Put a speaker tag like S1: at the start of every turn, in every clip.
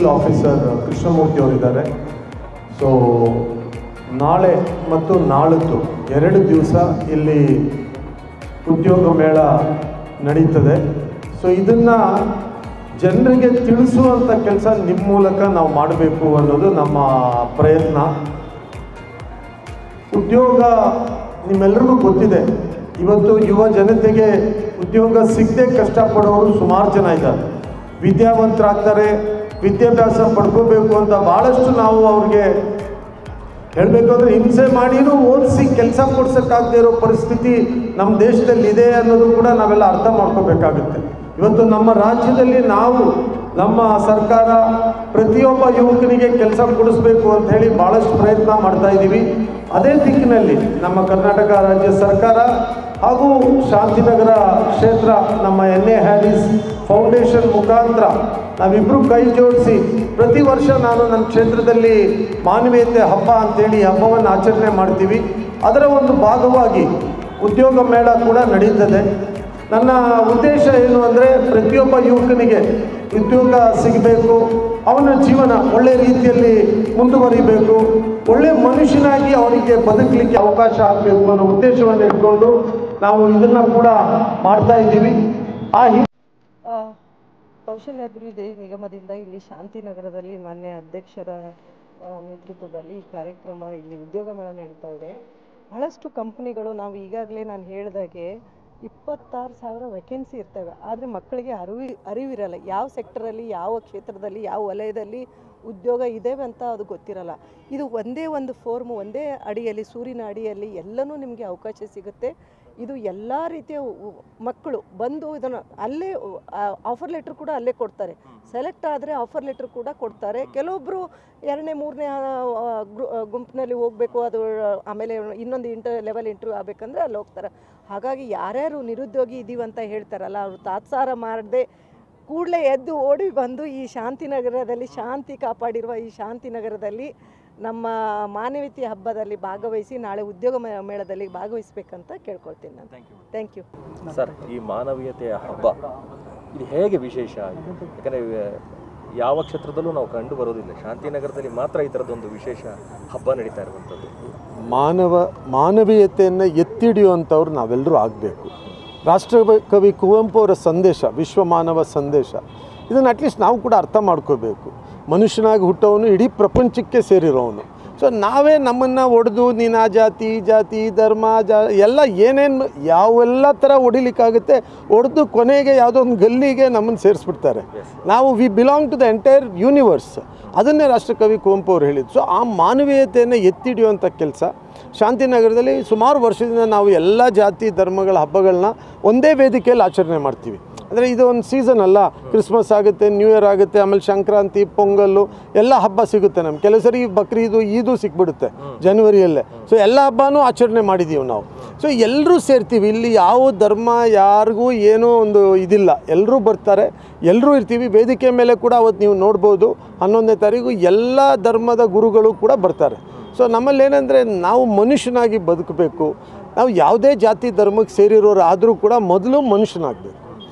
S1: Special officer Krishnamurthy ಅವರಿದ್ದಾರೆ. So ನಾಳೆ ಮತ್ತು ನಾಳಿದ್ದು 2 ದಿವಸ ಇಲ್ಲಿ ಉದ್ಯೋಗ ಮೇಳ ನಡೀತದೆ. ಸೊ ಇದನ್ನು ಜನರಿಗೆ ತಿಳಿಸುವಂಥ ಕೆಲಸ ನಿಮ್ಮ ಮೂಲಕ ನಾವು ಮಾಡಬೇಕು ಅನ್ನೋದು ನಮ್ಮ ಪ್ರಯತ್ನ. ಉದ್ಯೋಗ ನಿಮ್ಮೆಲ್ಲರಿಗೂ ಗೊತ್ತಿದೆ, ಇವತ್ತು ಯುವ ಜನತೆಗೆ ಉದ್ಯೋಗ ಸಿಗದೆ ಕಷ್ಟಪಡೋರು ಸುಮಾರು ಜನ ಇದ್ದಾರೆ. ವಿದ್ಯಾವಂತರಾಗ್ತಾರೆ, ವಿದ್ಯಾಭ್ಯಾಸ ಪಡ್ಕೋಬೇಕು ಅಂತ ಭಾಳಷ್ಟು ನಾವು ಅವ್ರಿಗೆ ಹೇಳಬೇಕು ಅಂದರೆ ಹಿಂಸೆ ಮಾಡಿನೂ ಓದಿಸಿ ಕೆಲಸ ಕೊಡ್ಸೋಕ್ಕಾಗದೇ ಇರೋ ಪರಿಸ್ಥಿತಿ ನಮ್ಮ ದೇಶದಲ್ಲಿ ಇದೆ ಅನ್ನೋದು ಕೂಡ ನಾವೆಲ್ಲ ಅರ್ಥ ಮಾಡ್ಕೋಬೇಕಾಗುತ್ತೆ. ಇವತ್ತು ನಮ್ಮ ರಾಜ್ಯದಲ್ಲಿ ನಾವು ನಮ್ಮ ಸರ್ಕಾರ ಪ್ರತಿಯೊಬ್ಬ ಯುವಕನಿಗೆ ಕೆಲಸ ಕೊಡಿಸ್ಬೇಕು ಅಂತ ಹೇಳಿ ಭಾಳಷ್ಟು ಪ್ರಯತ್ನ ಮಾಡ್ತಾ ಇದ್ದೀವಿ. ಅದೇ ದಿಕ್ಕಿನಲ್ಲಿ ನಮ್ಮ ಕರ್ನಾಟಕ ರಾಜ್ಯ ಸರ್ಕಾರ ಹಾಗೂ ಶಾಂತಿನಗರ ಕ್ಷೇತ್ರ ನಮ್ಮ NA ಹ್ಯಾರಿಸ್ ಫೌಂಡೇಶನ್ ಮುಖಾಂತರ ನಾವಿಬ್ಬರು ಕೈ ಜೋಡಿಸಿ ಪ್ರತಿ ವರ್ಷ ನಾನು ನನ್ನ ಕ್ಷೇತ್ರದಲ್ಲಿ ಮಾನವೀಯತೆ ಹಬ್ಬ ಅಂಥೇಳಿ ಹಬ್ಬವನ್ನು ಆಚರಣೆ ಮಾಡ್ತೀವಿ. ಅದರ ಒಂದು ಭಾಗವಾಗಿ ಉದ್ಯೋಗ ಮೇಳ ಕೂಡ ನಡೀತದೆ. ನನ್ನ ಉದ್ದೇಶ ಏನು ಅಂದರೆ ಪ್ರತಿಯೊಬ್ಬ ಯುವಕನಿಗೆ ಉದ್ಯೋಗ ಸಿಗಬೇಕು, ಅವನ ಜೀವನ ಒಳ್ಳೆ ರೀತಿಯಲ್ಲಿ ಮುಂದುವರಿಬೇಕು, ಒಳ್ಳೆ ಮನುಷ್ಯನಾಗಿ ಅವನಿಗೆ ಬದುಕಲಿಕ್ಕೆ ಅವಕಾಶ ಆಗಬೇಕು ಅನ್ನೋ ಉದ್ದೇಶವನ್ನು ಇಟ್ಕೊಂಡು ನಾವು ಇದನ್ನು ಕೂಡ ಮಾಡ್ತಾ ಇದ್ದೀವಿ.
S2: ಕೌಶಲ್ಯಾಭಿವೃದ್ಧಿ ನಿಗಮದಿಂದ ಇಲ್ಲಿ ಶಾಂತಿನಗರದಲ್ಲಿ ಮಾನ್ಯ ಅಧ್ಯಕ್ಷರ ನೇತೃತ್ವದಲ್ಲಿ ಈ ಕಾರ್ಯಕ್ರಮ ಇಲ್ಲಿ ಉದ್ಯೋಗ ಮೇಳ ನಡೀತಾ ಇದೆ. ಬಹಳಷ್ಟು ಕಂಪನಿಗಳು ನಾವು ಈಗಾಗಲೇ ನಾನು ಹೇಳಿದಾಗೆ 26,000 ವೇಕೆನ್ಸಿ ಇರ್ತವೆ. ಆದರೆ ಮಕ್ಕಳಿಗೆ ಅರಿವಿರಲ್ಲ, ಯಾವ ಸೆಕ್ಟರಲ್ಲಿ, ಯಾವ ಕ್ಷೇತ್ರದಲ್ಲಿ, ಯಾವ ವಲಯದಲ್ಲಿ ಉದ್ಯೋಗ ಇದ್ದೇವೆ ಅಂತ ಅದು ಗೊತ್ತಿರಲ್ಲ. ಇದು ಒಂದೇ ಒಂದು ಫೋರ್ಮ್, ಒಂದೇ ಅಡಿಯಲ್ಲಿ, ಸೂರಿನ ಅಡಿಯಲ್ಲಿ ಎಲ್ಲನೂ ನಿಮಗೆ ಅವಕಾಶ ಸಿಗುತ್ತೆ. ಇದು ಎಲ್ಲ ರೀತಿಯ ಮಕ್ಕಳು ಬಂದು ಇದನ್ನು ಅಲ್ಲೇ ಆಫರ್ ಲೆಟ್ರ್ ಕೂಡ ಅಲ್ಲೇ ಕೊಡ್ತಾರೆ. ಸೆಲೆಕ್ಟ್ ಆದರೆ ಆಫರ್ ಲೆಟ್ರ್ ಕೂಡ ಕೊಡ್ತಾರೆ. ಕೆಲವೊಬ್ಬರು 2ನೇ 3ನೇ ಗುಂಪಿನಲ್ಲಿ ಹೋಗಬೇಕು, ಅದು ಆಮೇಲೆ ಇನ್ನೊಂದು ಲೆವೆಲ್ ಇಂಟರ್ವ್ಯೂ ಆಗಬೇಕಂದ್ರೆ ಅಲ್ಲಿ ಹೋಗ್ತಾರೆ. ಹಾಗಾಗಿ ಯಾರ್ಯಾರು ನಿರುದ್ಯೋಗಿ ಇದ್ದೀವಂತ ಹೇಳ್ತಾರಲ್ಲ, ಅವರು ತಾತ್ಸಾರ ಮಾಡದೆ ಕೂಡಲೇ ಎದ್ದು ಓಡಿ ಬಂದು ಈ ಶಾಂತಿನಗರದಲ್ಲಿ ಶಾಂತಿ ಕಾಪಾಡಿರುವ ಈ ಶಾಂತಿನಗರದಲ್ಲಿ ನಮ್ಮ ಮಾನವೀಯತೆ ಹಬ್ಬದಲ್ಲಿ ಭಾಗವಹಿಸಿ ನಾಳೆ ಉದ್ಯೋಗ ಮೇಳದಲ್ಲಿ ಭಾಗವಹಿಸಬೇಕಂತ ಕೇಳ್ಕೊಳ್ತೀನಿ ನಾನು. Thank you
S3: sir. ಈ ಮಾನವೀಯತೆಯ ಹಬ್ಬ ಇದು ಹೇಗೆ ವಿಶೇಷ? ಯಾಕಂದರೆ ಯಾವ ಕ್ಷೇತ್ರದಲ್ಲೂ ನಾವು ಕಂಡು ಬರೋದಿಲ್ಲ, ಶಾಂತಿನಗರದಲ್ಲಿ ಮಾತ್ರ ಈ ಥರದೊಂದು ವಿಶೇಷ ಹಬ್ಬ ನಡೀತಾ ಇರುವಂಥದ್ದು.
S1: ಮಾನವೀಯತೆಯನ್ನು ಎತ್ತಿ ಹಿಡಿಯುವಂಥವ್ರು ನಾವೆಲ್ಲರೂ ಆಗಬೇಕು. ರಾಷ್ಟ್ರಕವಿ ಕುವೆಂಪು ಅವರ ಸಂದೇಶ, ವಿಶ್ವ ಮಾನವ ಸಂದೇಶ, ಇದನ್ನು ಅಟ್ಲೀಸ್ಟ್ ನಾವು ಕೂಡ ಅರ್ಥ ಮಾಡ್ಕೋಬೇಕು. ಮನುಷ್ಯನಾಗಿ ಹುಟ್ಟೋವನು ಇಡೀ ಪ್ರಪಂಚಕ್ಕೆ ಸೇರಿರೋವನು. ಸೊ ನಾವೇ ನಮ್ಮನ್ನು ಒಡೆದು ನೀನು ಆ ಜಾತಿ, ಈ ಜಾತಿ, ಧರ್ಮ, ಎಲ್ಲ ಏನೇನು ಯಾವೆಲ್ಲ ಥರ ಹೊಡಿಲಿಕ್ಕಾಗುತ್ತೆ ಹೊಡೆದು ಕೊನೆಗೆ ಯಾವುದೋ ಒಂದು ಗಲ್ಲಿಗೆ ನಮ್ಮನ್ನು ಸೇರಿಸ್ಬಿಡ್ತಾರೆ. ನಾವು we belong to the entire universe. ಅದನ್ನೇ ರಾಷ್ಟ್ರಕವಿ ಕುವೆಂಪು ಅವರು ಹೇಳಿದ್ದು. ಸೊ ಆ ಮಾನವೀಯತೆಯನ್ನು ಎತ್ತಿ ಹಿಡಿಯುವಂಥ ಕೆಲಸ ಶಾಂತಿನಗರದಲ್ಲಿ ಸುಮಾರು ವರ್ಷದಿಂದ ನಾವು ಎಲ್ಲ ಜಾತಿ ಧರ್ಮಗಳ ಹಬ್ಬಗಳನ್ನ ಒಂದೇ ವೇದಿಕೆಯಲ್ಲಿ ಆಚರಣೆ ಮಾಡ್ತೀವಿ. ಅಂದರೆ ಇದು ಒಂದು ಸೀಸನ್ ಅಲ್ಲ, ಕ್ರಿಸ್ಮಸ್ ಆಗುತ್ತೆ, ನ್ಯೂ ಇಯರ್ ಆಗುತ್ತೆ, ಆಮೇಲೆ ಸಂಕ್ರಾಂತಿ, ಪೊಂಗಲ್ಲು ಎಲ್ಲ ಹಬ್ಬ ಸಿಗುತ್ತೆ ನಮ್ಗೆ. ಕೆಲವು ಸರಿ ಬಕ್ರೀದು, ಈದು ಸಿಕ್ಬಿಡುತ್ತೆ ಜನವರಿಯಲ್ಲೇ. ಸೊ ಎಲ್ಲ ಹಬ್ಬನೂ ಆಚರಣೆ ಮಾಡಿದ್ದೀವಿ ನಾವು. ಸೊ ಎಲ್ಲರೂ ಸೇರ್ತೀವಿ. ಇಲ್ಲಿ ಯಾವ ಧರ್ಮ ಯಾರಿಗೂ ಏನೂ ಒಂದು ಇದಿಲ್ಲ, ಎಲ್ಲರೂ ಬರ್ತಾರೆ, ಎಲ್ಲರೂ ಇರ್ತೀವಿ. ವೇದಿಕೆ ಮೇಲೆ ಕೂಡ ಅವತ್ತು ನೀವು ನೋಡ್ಬೋದು 11ನೇ ತಾರೀಕು ಎಲ್ಲ ಧರ್ಮದ ಗುರುಗಳು ಕೂಡ ಬರ್ತಾರೆ. ಸೊ ನಮ್ಮಲ್ಲಿ ಏನಂದರೆ ನಾವು ಮನುಷ್ಯನಾಗಿ ಬದುಕಬೇಕು. ನಾವು ಯಾವುದೇ ಜಾತಿ ಧರ್ಮಕ್ಕೆ ಸೇರಿರೋರು ಆದರೂ ಕೂಡ ಮೊದಲು ಮನುಷ್ಯನಾಗಬೇಕು.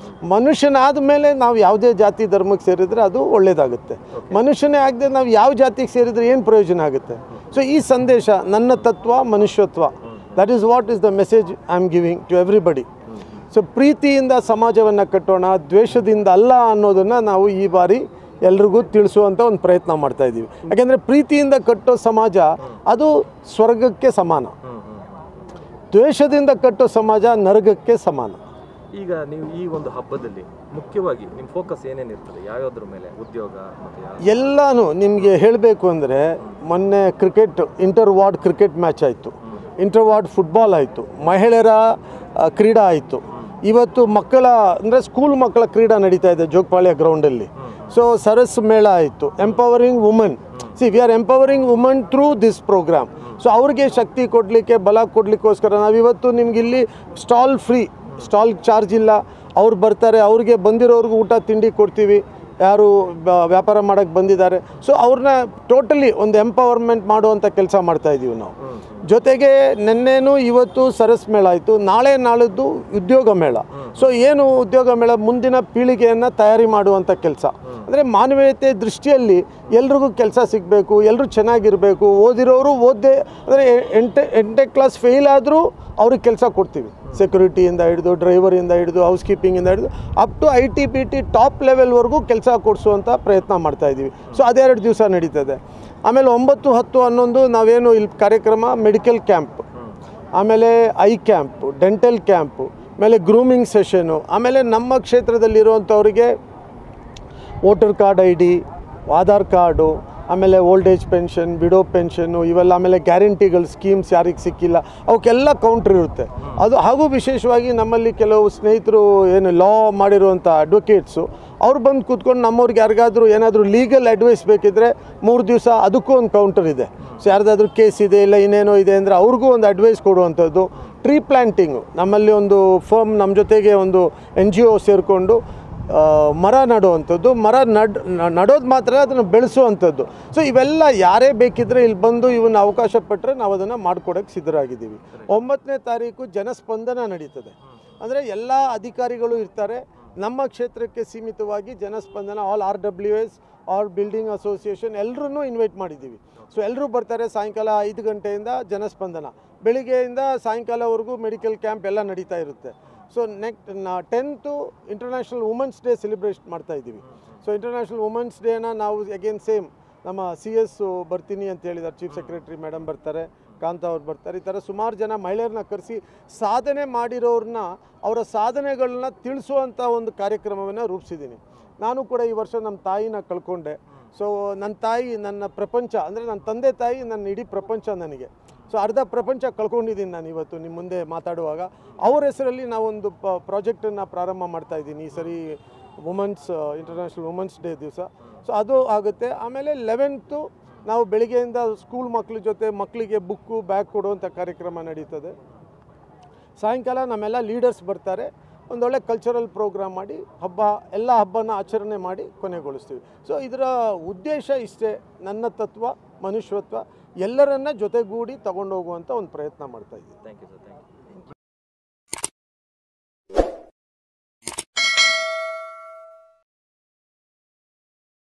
S1: ಮನುಷ್ಯನಾದ ಮೇಲೆ ನಾವು ಯಾವುದೇ ಜಾತಿ ಧರ್ಮಕ್ಕೆ ಸೇರಿದರೆ ಅದು ಒಳ್ಳೆಯದಾಗುತ್ತೆ. ಮನುಷ್ಯನೇ ಆಗದೆ ನಾವು ಯಾವ ಜಾತಿಗೆ ಸೇರಿದರೆ ಏನು ಪ್ರಯೋಜನ ಆಗುತ್ತೆ? ಸೊ ಈ ಸಂದೇಶ, ನನ್ನ ತತ್ವ ಮನುಷ್ಯತ್ವ, that is what is the message I am giving to everybody. So ಪ್ರೀತಿಯಿಂದ ಸಮಾಜವನ್ನು ಕಟ್ಟೋಣ, ದ್ವೇಷದಿಂದ ಅಲ್ಲ ಅನ್ನೋದನ್ನು ನಾವು ಈ ಬಾರಿ ಎಲ್ರಿಗೂ ತಿಳಿಸುವಂಥ ಒಂದು ಪ್ರಯತ್ನ ಮಾಡ್ತಾಯಿದ್ದೀವಿ. ಯಾಕೆಂದರೆ ಪ್ರೀತಿಯಿಂದ ಕಟ್ಟೋ ಸಮಾಜ ಅದು ಸ್ವರ್ಗಕ್ಕೆ ಸಮಾನ, ದ್ವೇಷದಿಂದ ಕಟ್ಟೋ ಸಮಾಜ ನರಕಕ್ಕೆ ಸಮಾನ.
S3: ಈಗ ನೀವು ಈ ಒಂದು ಹಬ್ಬದಲ್ಲಿ ಮುಖ್ಯವಾಗಿ ನಿಮ್ಮ ಫೋಕಸ್ ಏನೇನಿರ್ತದೆ? ಯಾವ್ಯಾವ್ದ್ರ ಮೇಲೆ? ಉದ್ಯೋಗ ಮತ್ತು
S1: ಎಲ್ಲನೂ ನಿಮಗೆ ಹೇಳಬೇಕು ಅಂದರೆ, ಮೊನ್ನೆ ಇಂಟರ್ ವಾರ್ಡ್ ಕ್ರಿಕೆಟ್ ಮ್ಯಾಚ್ ಆಯಿತು, ಇಂಟರ್ ವಾರ್ಡ್ ಫುಟ್ಬಾಲ್ ಆಯಿತು, ಮಹಿಳೆಯರ ಕ್ರೀಡಾ ಆಯಿತು. ಇವತ್ತು ಮಕ್ಕಳ ಅಂದರೆ ಸ್ಕೂಲ್ ಮಕ್ಕಳ ಕ್ರೀಡಾ ನಡೀತಾ ಇದೆ ಜೋಗಪಾಳ್ಯ ಗ್ರೌಂಡಲ್ಲಿ. ಸೊ ಸರಸ್ ಮೇಳ ಆಯಿತು, empowering women. We are empowering women through this programme. So ಅವ್ರಿಗೆ ಶಕ್ತಿ ಕೊಡಲಿಕ್ಕೆ, ಬಲ ಕೊಡಲಿಕ್ಕೋಸ್ಕರ ನಾವಿವತ್ತು ನಿಮಗಿಲ್ಲಿ ಸ್ಟಾಲ್ ಫ್ರೀ, ಸ್ಟಾಲ್ ಚಾರ್ಜ್ ಇಲ್ಲ. ಅವ್ರು ಬರ್ತಾರೆ, ಅವ್ರಿಗೆ ಬಂದಿರೋರ್ಗೂ ಊಟ ತಿಂಡಿ ಕೊಡ್ತೀವಿ, ಯಾರು ವ್ಯಾಪಾರ ಮಾಡೋಕ್ಕೆ ಬಂದಿದ್ದಾರೆ. ಸೊ ಅವ್ರನ್ನ ಟೋಟಲಿ ಒಂದು ಎಂಪವರ್ಮೆಂಟ್ ಮಾಡುವಂಥ ಕೆಲಸ ಮಾಡ್ತಾಯಿದ್ದೀವಿ ನಾವು. ಜೊತೆಗೆ ನಿನ್ನೆನೂ ಇವತ್ತು ಸರಸ್ ಮೇಳ ಆಯಿತು, ನಾಳೆ ನಾಳಿದ್ದು ಉದ್ಯೋಗ ಮೇಳ. ಸೊ ಏನು ಉದ್ಯೋಗ ಮೇಳ? ಮುಂದಿನ ಪೀಳಿಗೆಯನ್ನು ತಯಾರಿ ಮಾಡುವಂಥ ಕೆಲಸ. ಅಂದರೆ ಮಾನವೀಯತೆ ದೃಷ್ಟಿಯಲ್ಲಿ ಎಲ್ರಿಗೂ ಕೆಲಸ ಸಿಗಬೇಕು, ಎಲ್ಲರೂ ಚೆನ್ನಾಗಿರಬೇಕು, ಓದಿರೋರು ಓದ್ದೆ ಅಂದರೆ ಎಂಟನೇ ಕ್ಲಾಸ್ ಫೇಲ್ ಆದರೂ ಅವ್ರಿಗೆ ಕೆಲಸ ಕೊಡ್ತೀವಿ. ಸೆಕ್ಯೂರಿಟಿಯಿಂದ ಹಿಡಿದು, ಡ್ರೈವರಿಂದ ಹಿಡಿದು, ಹೌಸ್ ಕೀಪಿಂಗಿಂದ ಹಿಡಿದು ಅಪ್ ಟು IT/BT ಟಾಪ್ ಲೆವೆಲ್ವರೆಗೂ ಕೆಲಸ ಕೊಡಿಸುವಂಥ ಪ್ರಯತ್ನ ಮಾಡ್ತಾಯಿದ್ದೀವಿ. ಸೊ ಅದೆರಡು ದಿವಸ ನಡೀತದೆ. ಆಮೇಲೆ 9, 10, 11 ನಾವೇನು ಇಲ್ಲಿ ಕಾರ್ಯಕ್ರಮ ಮೆಡಿಕಲ್ ಕ್ಯಾಂಪ್, ಆಮೇಲೆ ಐ ಕ್ಯಾಂಪು, ಡೆಂಟಲ್ ಕ್ಯಾಂಪು, ಆಮೇಲೆ ಗ್ರೂಮಿಂಗ್ ಸೆಷನು, ಆಮೇಲೆ ನಮ್ಮ ಕ್ಷೇತ್ರದಲ್ಲಿರುವಂಥವ್ರಿಗೆ voter card ID, Aadhaar card, ಆಮೇಲೆ ಓಲ್ಡ್ ಏಜ್ ಪೆನ್ಷನ್, ವಿಡೋ ಪೆನ್ಷನ್ನು ಇವೆಲ್ಲ, ಆಮೇಲೆ ಗ್ಯಾರಂಟಿಗಳು ಸ್ಕೀಮ್ಸ್ ಯಾರಿಗೆ ಸಿಕ್ಕಿಲ್ಲ ಅವಕ್ಕೆಲ್ಲ ಕೌಂಟ್ರ್ ಇರುತ್ತೆ. ಅದು ಹಾಗೂ ವಿಶೇಷವಾಗಿ ನಮ್ಮಲ್ಲಿ ಕೆಲವು ಸ್ನೇಹಿತರು ಏನು ಲಾ ಮಾಡಿರುವಂಥ ಅಡ್ವೊಕೇಟ್ಸು ಅವ್ರು ಬಂದು ಕೂತ್ಕೊಂಡು ನಮ್ಮವ್ರಿಗೆ ಯಾರಿಗಾದರೂ ಏನಾದರೂ ಲೀಗಲ್ ಅಡ್ವೈಸ್ ಬೇಕಿದ್ದರೆ 3 ದಿವಸ ಅದಕ್ಕೂ ಒಂದು ಕೌಂಟರ್ ಇದೆ. ಸೊ ಯಾರ್ದಾದ್ರೂ ಕೇಸ್ ಇದೆ ಇಲ್ಲ ಇನ್ನೇನೋ ಇದೆ ಅಂದರೆ ಅವ್ರಿಗೂ ಒಂದು ಅಡ್ವೈಸ್ ಕೊಡುವಂಥದ್ದು. ಟ್ರೀ ಪ್ಲ್ಯಾಂಟಿಂಗು, ನಮ್ಮಲ್ಲಿ ಒಂದು ಫರ್ಮ್ ನಮ್ಮ ಜೊತೆಗೆ ಒಂದು NGO ಸೇರಿಕೊಂಡು ಮರ ನೆಡುವಂಥದ್ದು, ಮರ ನಡೋದು ಮಾತ್ರ ಅದನ್ನು ಬೆಳೆಸುವಂಥದ್ದು. ಸೊ ಇವೆಲ್ಲ ಯಾರೇ ಬೇಕಿದ್ದರೆ ಇಲ್ಲಿ ಬಂದು ಇವನ್ನ ಅವಕಾಶ ಪಟ್ಟರೆ ನಾವು ಅದನ್ನು ಮಾಡಿಕೊಡೋಕ್ಕೆ ಸಿದ್ಧರಾಗಿದ್ದೀವಿ. 9ನೇ ತಾರೀಕು ಜನಸ್ಪಂದನ ನಡೀತದೆ. ಅಂದರೆ ಎಲ್ಲ ಅಧಿಕಾರಿಗಳು ಇರ್ತಾರೆ. ನಮ್ಮ ಕ್ಷೇತ್ರಕ್ಕೆ ಸೀಮಿತವಾಗಿ Janaspandana all RWS all building association ಎಲ್ಲರೂ ಇನ್ವೈಟ್ ಮಾಡಿದ್ದೀವಿ. ಸೊ ಎಲ್ಲರೂ ಬರ್ತಾರೆ. ಸಾಯಂಕಾಲ 5 ಗಂಟೆಯಿಂದ ಜನಸ್ಪಂದನ, ಬೆಳಿಗ್ಗೆಯಿಂದ ಸಾಯಂಕಾಲವರೆಗೂ ಮೆಡಿಕಲ್ ಕ್ಯಾಂಪ್ ಎಲ್ಲ ನಡೀತಾ ಇರುತ್ತೆ. So 10th international women's day celebrate ಮಾಡ್ತಾಯಿದ್ದೀವಿ. ಸೊ ಇಂಟರ್ನ್ಯಾಷನಲ್ ವುಮೆನ್ಸ್ ಡೇನ ನಾವು ಅಗೇನ್ ಸೇಮ್ ನಮ್ಮ CS ಬರ್ತೀನಿ ಅಂತ ಹೇಳಿದ್ದಾರೆ, ಚೀಫ್ ಸೆಕ್ರೆಟರಿ ಮೇಡಮ್ ಬರ್ತಾರೆ, ಕಾಂತ ಅವ್ರು ಬರ್ತಾರೆ. ಈ ಥರ ಸುಮಾರು ಜನ ಮಹಿಳೆಯರನ್ನ ಕರೆಸಿ ಸಾಧನೆ ಮಾಡಿರೋರನ್ನ ಅವರ ಸಾಧನೆಗಳನ್ನ ತಿಳಿಸುವಂಥ ಒಂದು ಕಾರ್ಯಕ್ರಮವನ್ನು ರೂಪಿಸಿದ್ದೀನಿ. ನಾನು ಕೂಡ ಈ ವರ್ಷ ನಮ್ಮ ತಾಯಿನ ಕಳ್ಕೊಂಡೆ. ಸೊ ನನ್ನ ತಾಯಿ ನನ್ನ ಪ್ರಪಂಚ, ಅಂದರೆ ನನ್ನ ತಂದೆ ತಾಯಿ ನನ್ನ ಇಡೀ ಪ್ರಪಂಚ ನನಗೆ. ಸೊ ಅರ್ಧ ಪ್ರಪಂಚ ಕಳ್ಕೊಂಡಿದ್ದೀನಿ ನಾನು ಇವತ್ತು ನಿಮ್ಮ ಮುಂದೆ ಮಾತಾಡುವಾಗ. ಅವ್ರ ಹೆಸರಲ್ಲಿ ನಾವೊಂದು ಪ್ರಾಜೆಕ್ಟನ್ನು ಪ್ರಾರಂಭ ಮಾಡ್ತಾಯಿದ್ದೀನಿ ಈ ಸರಿ ಇಂಟರ್ನ್ಯಾಷನಲ್ ವುಮೆನ್ಸ್ ಡೇ ದಿವಸ. ಸೊ ಅದು ಆಗುತ್ತೆ. ಆಮೇಲೆ 11th ನಾವು ಬೆಳಿಗ್ಗೆಯಿಂದ ಸ್ಕೂಲ್ ಮಕ್ಕಳ ಜೊತೆ ಮಕ್ಕಳಿಗೆ ಬುಕ್ಕು ಬ್ಯಾಗ್ ಕೊಡುವಂಥ ಕಾರ್ಯಕ್ರಮ ನಡೀತದೆ. ಸಾಯಂಕಾಲ ನಮ್ಮೆಲ್ಲ ಲೀಡರ್ಸ್ ಬರ್ತಾರೆ, ಒಂದೊಳ್ಳೆ ಕಲ್ಚರಲ್ ಪ್ರೋಗ್ರಾಮ್ ಮಾಡಿ ಎಲ್ಲ ಹಬ್ಬನ ಆಚರಣೆ ಮಾಡಿ ಕೊನೆಗೊಳಿಸ್ತೀವಿ. ಸೊ ಇದರ ಉದ್ದೇಶ ಇಷ್ಟೇ, ನನ್ನ ತತ್ವ ಮನುಷ್ಯತ್ವ ಎಲ್ಲರನ್ನ ಜೊತೆಗೂಡಿ ತಗೊಂಡೋಗುವಂಥ ಒಂದು ಪ್ರಯತ್ನ ಮಾಡ್ತಾಯಿದ್ದೀವಿ.
S3: Thank you sir. Thank you.